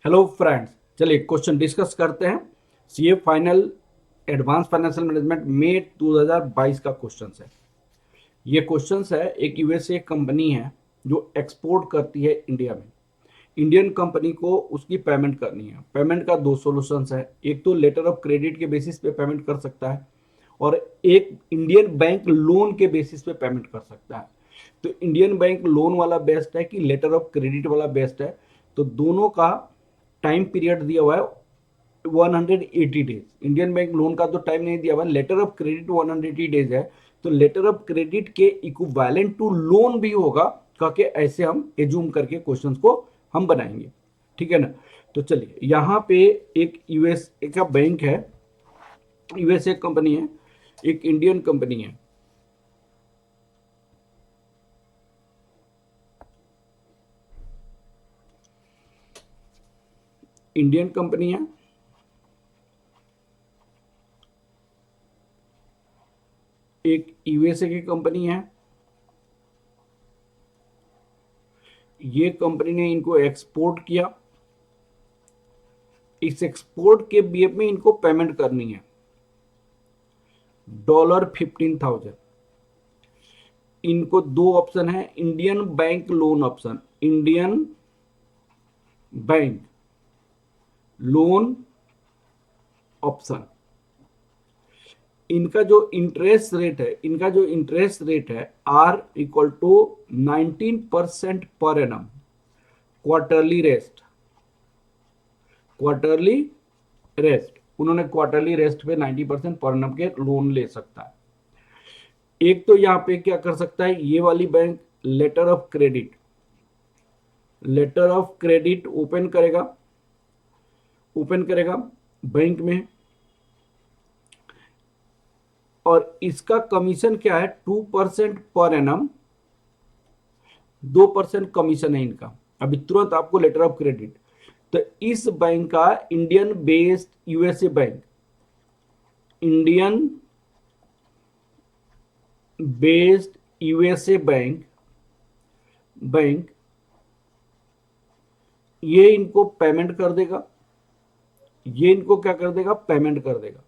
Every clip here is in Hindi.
हेलो फ्रेंड्स, चलिए क्वेश्चन डिस्कस करते हैं। CA final advance financial management में 2022 का क्वेश्चन है। ये क्वेश्चन है, एक यूएसए कंपनी है जो एक्सपोर्ट करती है इंडिया में। इंडियन कंपनी को उसकी पेमेंट करनी है। पेमेंट का दो सॉल्यूशंस है, एक तो लेटर ऑफ क्रेडिट के बेसिस पे पेमेंट कर सकता है और एक इंडियन बैंक लोन के बेसिस पे पेमेंट कर सकता है। तो इंडियन बैंक लोन वाला बेस्ट है कि लेटर ऑफ क्रेडिट वाला बेस्ट है? तो दोनों का टाइम पीरियड दिया हुआ है 180 डेज। इंडियन बैंक लोन का तो टाइम नहीं दिया हुआ, लेटर ऑफ क्रेडिट 180 डेज है। तो लेटर ऑफ क्रेडिट के इक्विवेलेंट टू लोन भी होगा करके ऐसे हम एज्यूम करके क्वेश्चंस को हम बनाएंगे। ठीक है ना? तो चलिए, यहाँ पे एक यूएसए का बैंक है, यूएसए कंपनी है, एक इंडियन कंपनी है। इंडियन कंपनी है, एक यूएसए की कंपनी है। ये कंपनी ने इनको एक्सपोर्ट किया। इस एक्सपोर्ट के बीएफ में इनको पेमेंट करनी है $15,000। इनको दो ऑप्शन है, Indian bank loan option, Indian bank loan option. इनका जो इंटरेस्ट रेट है, R=19% per annum. Quarterly rest उन्होंने क्वार्टरली रेस्ट पे 90% पर एनम के लोन ले सकता है। एक तो यहाँ पे क्या कर सकता है ये वाली bank, letter of credit open करेगा बैंक में। और इसका कमीशन क्या है? 2% पर एनम, 2% कमीशन है इनका। अभी तुरंत आपको लेटर ऑफ क्रेडिट। तो इस बैंक का Indian based USA bank, Indian based USA bank ये इनको पेमेंट कर देगा, ये इनको क्या कर देगा? पेमेंट कर देगा।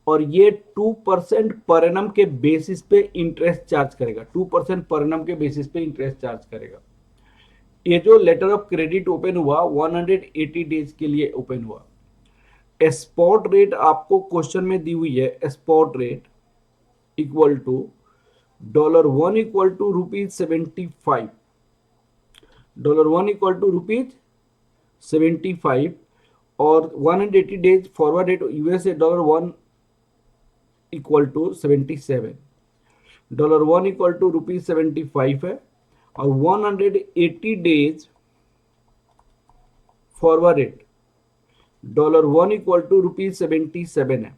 और ये 2% पर एनम के बेसिस पे इंटरेस्ट चार्ज करेगा, 2% पर एनम के बेसिस पे इंटरेस्ट चार्ज करेगा। ये जो लेटर ऑफ क्रेडिट ओपन हुआ 180 डेज के लिए ओपन हुआ। स्पॉट रेट आपको क्वेश्चन में दी हुई है, spot rate equal to $1 equal to ₹75, $1 equal to ₹75। और 180 days forward rate USA $1 equal to 77, $1 equal to ₹75 है। और 180 days forward rate $1 equal to ₹77 है।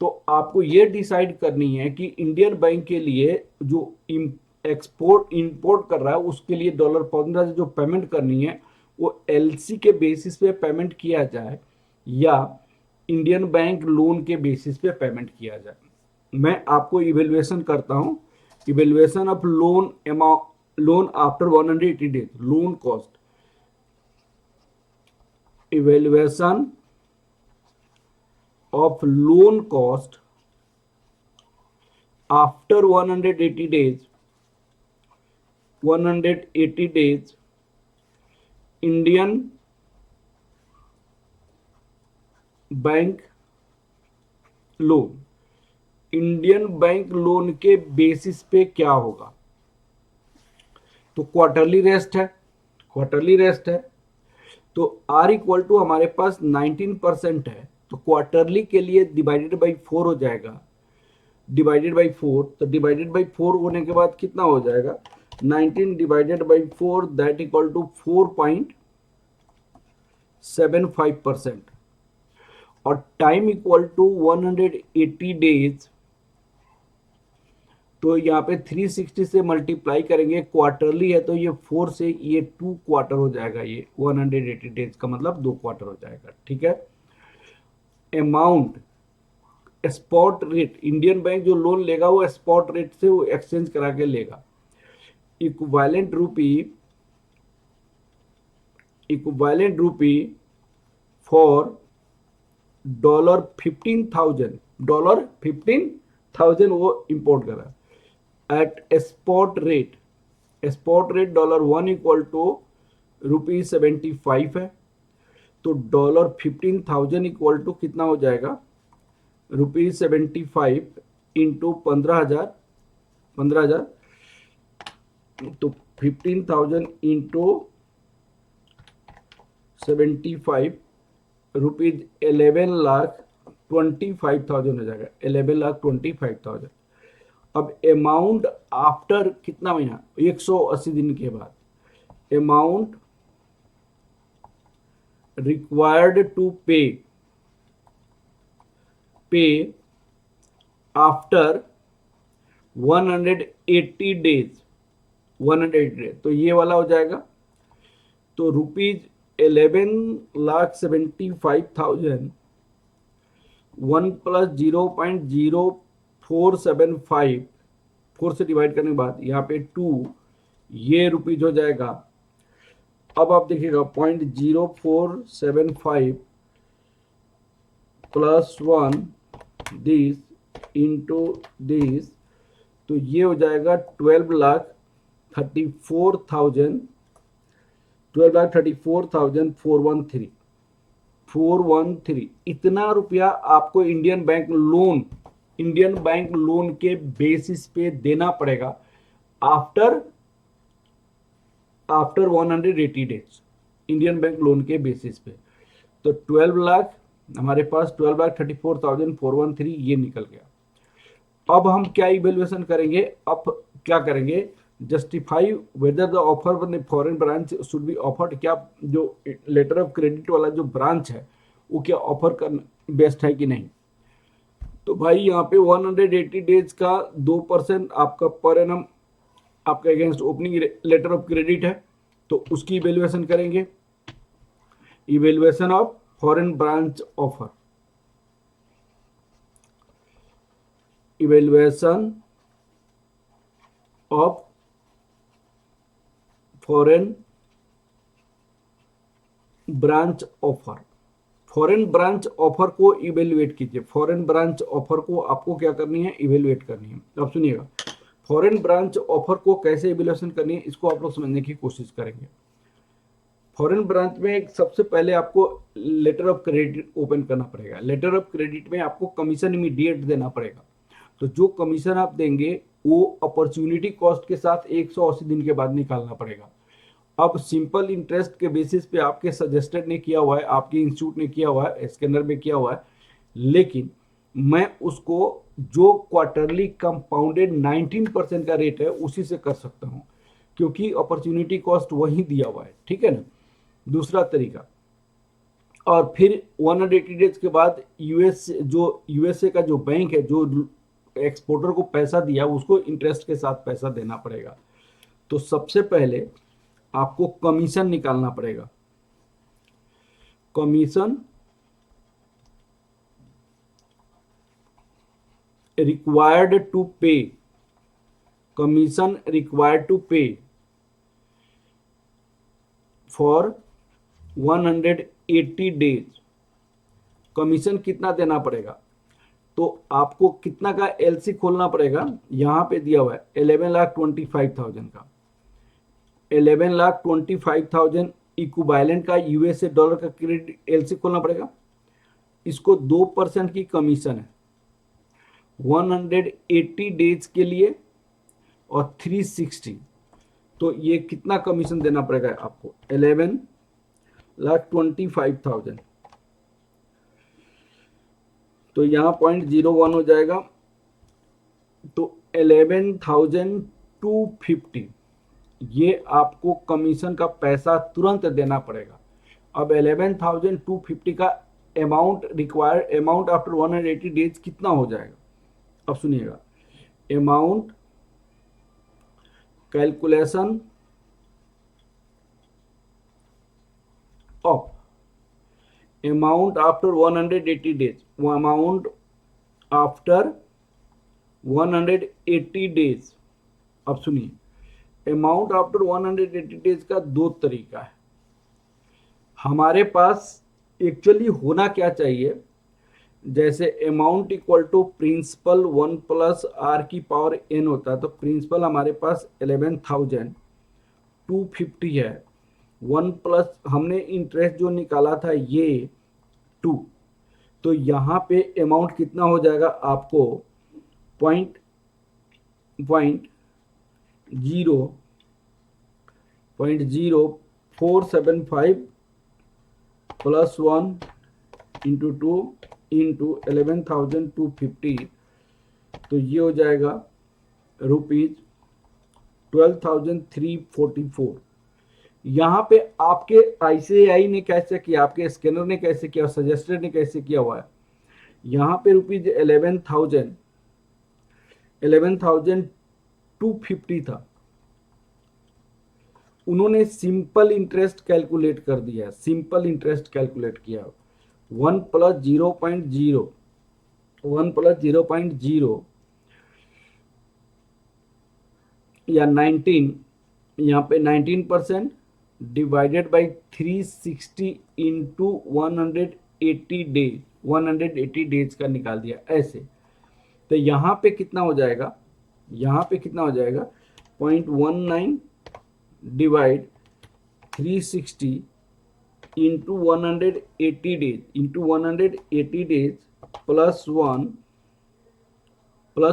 तो आपको ये डिसाइड करनी है कि इंडियन बैंक के लिए जो एक्सपोर्ट इंपोर्ट कर रहा है उसके लिए $15 से जो पेमेंट करनी है वो एलसी के बेसिस पे पेमेंट किया जाए या इंडियन बैंक लोन के बेसिस पे पेमेंट किया जाए। मैं आपको इवेल्युएशन करता हूं, evaluation of loan after 180 days, loan cost, evaluation of loan cost after 180 days Indian bank loan, Indian bank loan के बेसिस पे क्या होगा? तो क्वार्टरली रेस्ट है। तो R इक्वल टू हमारे पास 19% है, तो क्वार्टरली के लिए डिवाइडेड बाई 4 हो जाएगा, डिवाइडेड बाई 4। तो डिवाइडेड बाई 4 होने के बाद कितना हो जाएगा? 19 divided by 4 that equal to 4.75%। और टाइम इक्वल टू 180 डेज। तो यहाँ पे 360 से मल्टीप्लाई करेंगे, क्वार्टरली है तो ये 4 से ये 2 क्वार्टर हो जाएगा, ये 180 डेज का मतलब 2 क्वार्टर हो जाएगा। ठीक है। Amount spot rate, Indian bank जो लोन लेगा वो स्पॉट रेट से वो एक्सचेंज करा के लेगा। इक्विवेलेंट इक्विवेलेंट रूपी फॉर $15,000 वो इंपोर्ट कर रहा है at spot rate $1 equal to ₹75 है। तो $15,000 इक्वल टू कितना हो जाएगा, ₹75 इंटू 15,000, तो 15,000 इंटू 75 रुपीज 11,25,000 हो जाएगा, 11,25,000। अब अमाउंट आफ्टर कितना महीना, 180 दिन के बाद, अमाउंट रिक्वायर्ड टू पे आफ्टर 180 डेज, 180 डेज, तो ये वाला हो जाएगा। तो ₹11,75,000 1 प्लस 0.0475 4 से डिवाइड करने के बाद यहाँ पे 2, ये रुपीज हो जाएगा। अब आप देखिएगा 0.0475 प्लस 1 दिस इंटू दिस, तो ये हो जाएगा 12,34,413 इतना रुपया आपको इंडियन बैंक लोन के बेसिस पे देना पड़ेगा after 180 days, Indian bank loan के बेसिस पे। तो 12 लाख हमारे पास 12,34,413 ये निकल गया। अब हम क्या इवेल्युएशन करेंगे, अब क्या करेंगे, justify whether the offer foreign branch should be offered, क्या जो लेटर ऑफ क्रेडिट वाला जो ब्रांच है वो क्या ऑफर करना बेस्ट है कि नहीं। तो भाई यहाँ पे 180 डेज का 2% आपका पर एनम आपका against opening letter of credit है, तो उसकी इवेल्युएशन करेंगे, evaluation of foreign branch offer, evaluation of foreign branch offer, foreign branch offer को इवेल्युएट कीजिए। फॉरेन ब्रांच ऑफर को आपको क्या करनी है, इवेल्युएट करनी है। अब सुनिएगा फॉरेन ब्रांच ऑफर को कैसे इवेल्युएशन करनी है, इसको आप लोग समझने की कोशिश करेंगे। फॉरेन ब्रांच में सबसे पहले आपको लेटर ऑफ क्रेडिट ओपन करना पड़ेगा। लेटर ऑफ क्रेडिट में आपको कमीशन इमीडिएट देना पड़ेगा। तो जो कमीशन आप देंगे वो अपॉर्चुनिटी कॉस्ट के साथ 180 दिन के बाद निकालना पड़ेगा। अब सिंपल इंटरेस्ट के बेसिस पे आपके सजेस्टेड ने किया हुआ है, आपके इंस्टीट्यूट ने किया हुआ है, स्कैनर में किया हुआ है, लेकिन मैं उसको जो क्वार्टरली कंपाउंडेड 19% का रेट है उसी से कर सकता हूं, क्योंकि अपॉर्चुनिटी कॉस्ट वही दिया हुआ है, ठीक है ना। दूसरा तरीका, और फिर 180 डेज के बाद यूएसए का जो बैंक है जो एक्सपोर्टर को पैसा दिया उसको इंटरेस्ट के साथ पैसा देना पड़ेगा। तो सबसे पहले आपको कमीशन निकालना पड़ेगा। कमीशन रिक्वायर्ड टू पे, कमीशन रिक्वायर्ड टू पे फॉर 180 डेज, कमीशन कितना देना पड़ेगा। तो आपको कितना का एलसी खोलना पड़ेगा, यहां पे दिया हुआ है 11,25,000 का, 11,25,000 इक्विवेलेंट का यूएसए डॉलर का क्रेडिट एलसी खोलना पड़ेगा। इसको 2% की कमीशन है 180 डेज के लिए और 360, तो ये कितना कमीशन देना पड़ेगा आपको, 11,25,000, तो यहां 0.01 हो जाएगा, तो 11,250 ये आपको कमीशन का पैसा तुरंत देना पड़ेगा। अब 11,250 का amount required, amount after 180 days कितना हो जाएगा, अब सुनिएगा, amount calculation of amount after 180 days, वो अमाउंट आफ्टर 180 डेज। अब सुनिए, अमाउंट आफ्टर 180 डेज का दो तरीका है। हमारे पास एक्चुअली होना क्या चाहिए, जैसे amount equal to principal 1 plus r की पावर n होता है, तो प्रिंसिपल हमारे पास 11,250 है, 1 प्लस हमने इंटरेस्ट जो निकाला था ये 2, तो यहाँ पे अमाउंट कितना हो जाएगा आपको point point zero 0.0475 plus 1 into 2 into 11,250, तो ये हो जाएगा ₹12,344। यहाँ पे आपके ICAI ने कैसे किया, आपके स्कैनर ने कैसे किया, सजेस्टेड ने कैसे किया हुआ है, यहाँ पे ₹11,250 था, उन्होंने सिंपल इंटरेस्ट कैलकुलेट कर दिया, सिंपल इंटरेस्ट कैलकुलेट किया 1 प्लस 0.0 या 19, यहाँ पे 19% डिवाइडेड बाई 360 इंटू 180 डेज का निकाल दिया ऐसे। तो यहाँ पे कितना हो जाएगा, यहाँ पे कितना हो जाएगा 0.19 divide 360 into 180 days plus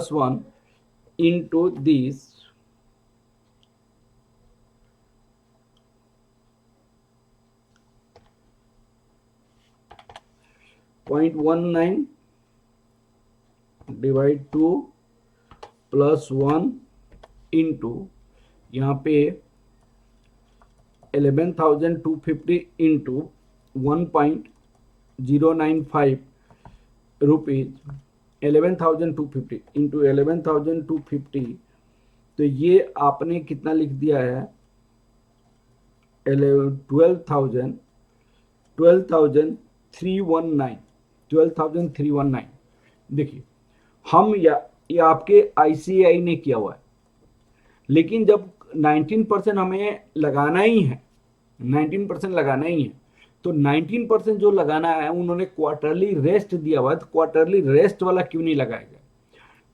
1 into this 0.19 divide 2 plus 1 into यहाँ पे 11,250 इंटू 1.095 रुपीज, 11,250 इंटू 11,250, तो ये आपने कितना लिख दिया है 12,319। देखिए हम ये आपके ICAI ने किया हुआ है, लेकिन जब 19% हमें लगाना ही है, 19% लगाना ही है, तो 19% जो लगाना है उन्होंने क्वार्टरली रेस्ट दिया हुआ है, तो क्वार्टरली रेस्ट वाला क्यों नहीं लगाया गया।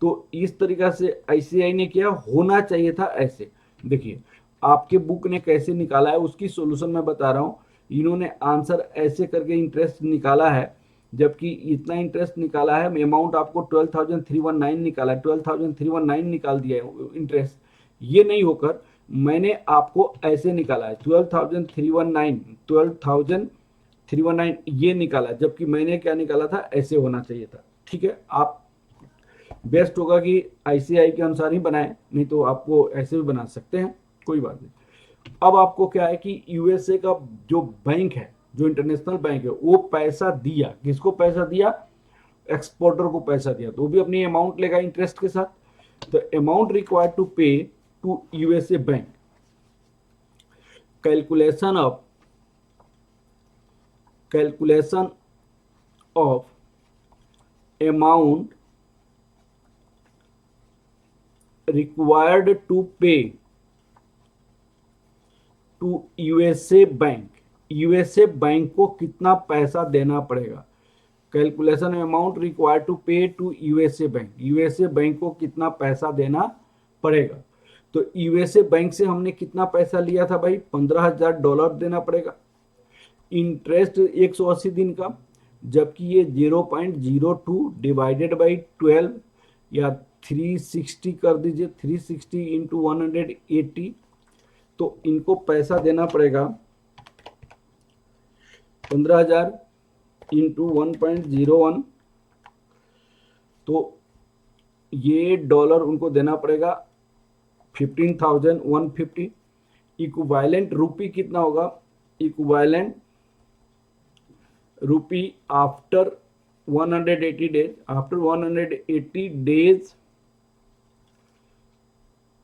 तो इस तरीका से ICAI ने किया, होना चाहिए था ऐसे। देखिए आपके बुक ने कैसे निकाला है उसकी सॉल्यूशन मैं बता रहा हूँ, इन्होंने आंसर ऐसे करके इंटरेस्ट निकाला है, जबकि इतना इंटरेस्ट निकाला है, अमाउंट आपको 12,319 निकाला है, 12,319 निकाल दिया है इंटरेस्ट, ये नहीं होकर मैंने आपको ऐसे निकाला है 12,319 ये निकाला, जबकि मैंने क्या निकाला था, ऐसे होना चाहिए था। ठीक है, आप बेस्ट होगा कि ICAI के अनुसार ही बनाएं, नहीं तो आपको ऐसे भी बना सकते हैं, कोई बात नहीं। अब आपको क्या है कि USA का जो बैंक है, जो इंटरनेशनल बैंक है, वो पैसा दिया, किसको पैसा दिया, एक्सपोर्टर को पैसा दिया, तो वो भी अपनी अमाउंट लेगा इंटरेस्ट के साथ। तो amount required to pay to USA bank, calculation of amount required to pay to USA bank, USA bank को कितना पैसा देना पड़ेगा, calculation amount required to pay to USA bank, USA bank को कितना पैसा देना पड़ेगा। तो USA बैंक से हमने कितना पैसा लिया था भाई, $15,000 देना पड़ेगा, इंटरेस्ट 180 दिन का, जबकि ये 0.02 डिवाइडेड बाई 12 या 360 कर दीजिए, 360 इंटू 180, तो इनको पैसा देना पड़ेगा 15,000 इंटू 1.01, तो ये डॉलर उनको देना पड़ेगा 15,150। इक्विवेलेंट रुपी कितना होगा, equivalent rupee after 180 days, after 180 days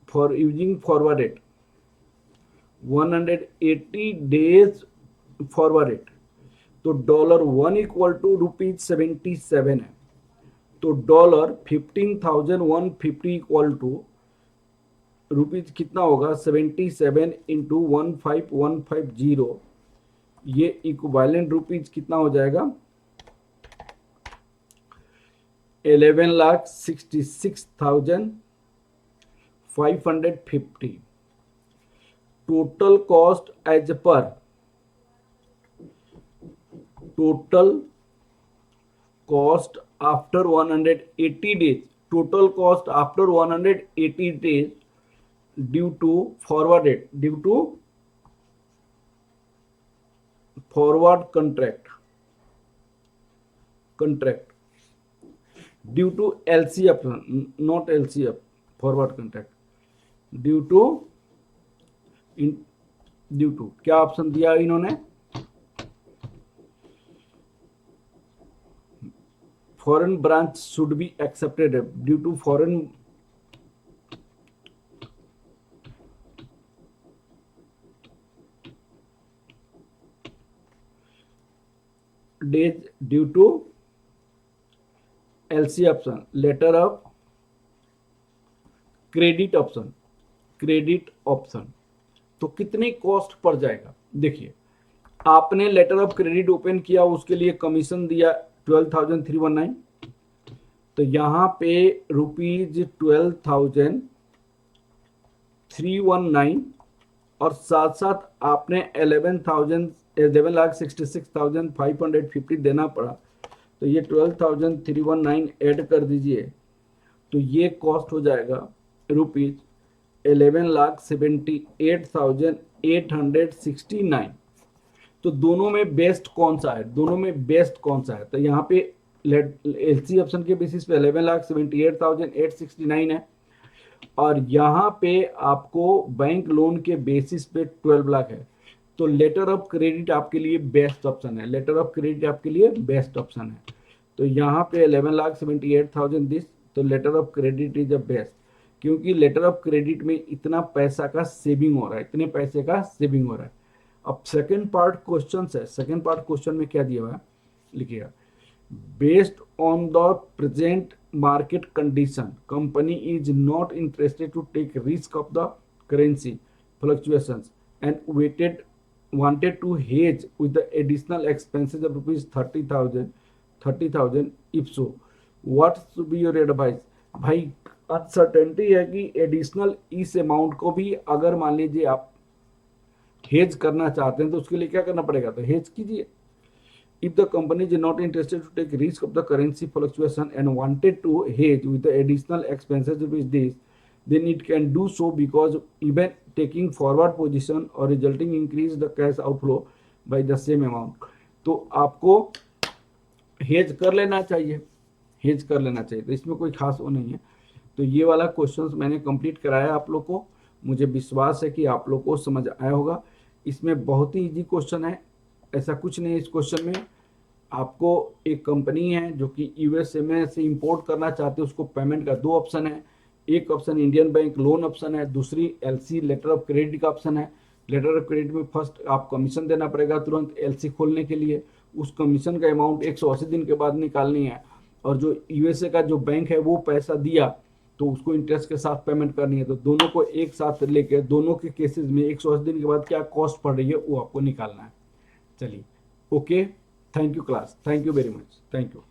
for using forward rate, 180 days forward rate, तो $1 इक्वल टू ₹77 है, तो $15,150 इक्वल टू रुपीज कितना होगा 77 इंटू 15150, ये इक्विवेलेंट रुपीज कितना हो जाएगा, 11,66,550। Total cost as per total cost after 180 days, total cost after 180 days due to forward contract due to LCF, not LCF, forward contract due to क्या ऑप्शन दिया इन्होंने, foreign branch should be accepted due to foreign days due to LC option, letter of credit option। तो कितनी कॉस्ट पड़ जाएगा, देखिए आपने लेटर ऑफ क्रेडिट ओपन किया, उसके लिए कमीशन दिया 12,319, तो यहाँ पे ₹12,319 और साथ साथ आपने 11,66,550 देना पड़ा, तो ये 12,319 ऐड कर दीजिए, तो ये कॉस्ट हो जाएगा ₹11,78,869। तो दोनों में बेस्ट कौन सा है, तो यहाँ पे एलसी ऑप्शन के बेसिस पे 11,78,869 है, और यहाँ पे आपको बैंक लोन के बेसिस पे 12 लाख है। तो लेटर ऑफ क्रेडिट आपके लिए बेस्ट ऑप्शन है, तो यहाँ पे 11,78,000 दिस, तो letter of credit is the best, क्योंकि लेटर ऑफ क्रेडिट में इतना पैसा का सेविंग हो रहा है, इतने पैसे का सेविंग हो रहा है। अब सेकंड पार्ट क्वेश्चन में क्या दिया हुआ है, लिखिएगा, based on the present market condition company is not interested to take risk of the currency fluctuations and wanted to hedge with the additional expenses of rupees 30,000 if so what should be your advice। भाई अनसर्टेनिटी है कि एडिशनल इस अमाउंट को भी अगर मान लीजिए आप हेज करना चाहते हैं तो उसके लिए क्या करना पड़ेगा, तो हेज कीजिए। If the company is not interested to take risk of the currency fluctuation and wanted to hedge with the additional expenses with this, then it can do so because even taking forward position or resulting increase the cash outflow by the same amount। तो आपको हेज कर लेना चाहिए, तो इसमें कोई खास वो नहीं है। तो ये वाला क्वेश्चंस मैंने कंप्लीट कराया आप लोग को, मुझे विश्वास है कि आप लोग को समझ आया होगा। इसमें बहुत ही इजी क्वेश्चन है, ऐसा कुछ नहीं है इस क्वेश्चन में। आपको एक कंपनी है जो कि यूएसए में से इंपोर्ट करना चाहते हैं, उसको पेमेंट का 2 ऑप्शन है, एक option Indian bank loan option है, दूसरी एलसी लेटर ऑफ क्रेडिट का ऑप्शन है। लेटर ऑफ क्रेडिट में फर्स्ट आप कमीशन देना पड़ेगा तुरंत एलसी खोलने के लिए, उस कमीशन का अमाउंट 180 दिन के बाद निकालनी है, और जो यूएसए का जो बैंक है वो पैसा दिया तो उसको इंटरेस्ट के साथ पेमेंट करनी है। तो दोनों को एक साथ लेकर दोनों के केसेस में 180 दिन के बाद क्या कॉस्ट पड़ रही है वो आपको निकालना है। चलिए okay, thank you class, thank you very much, thank you.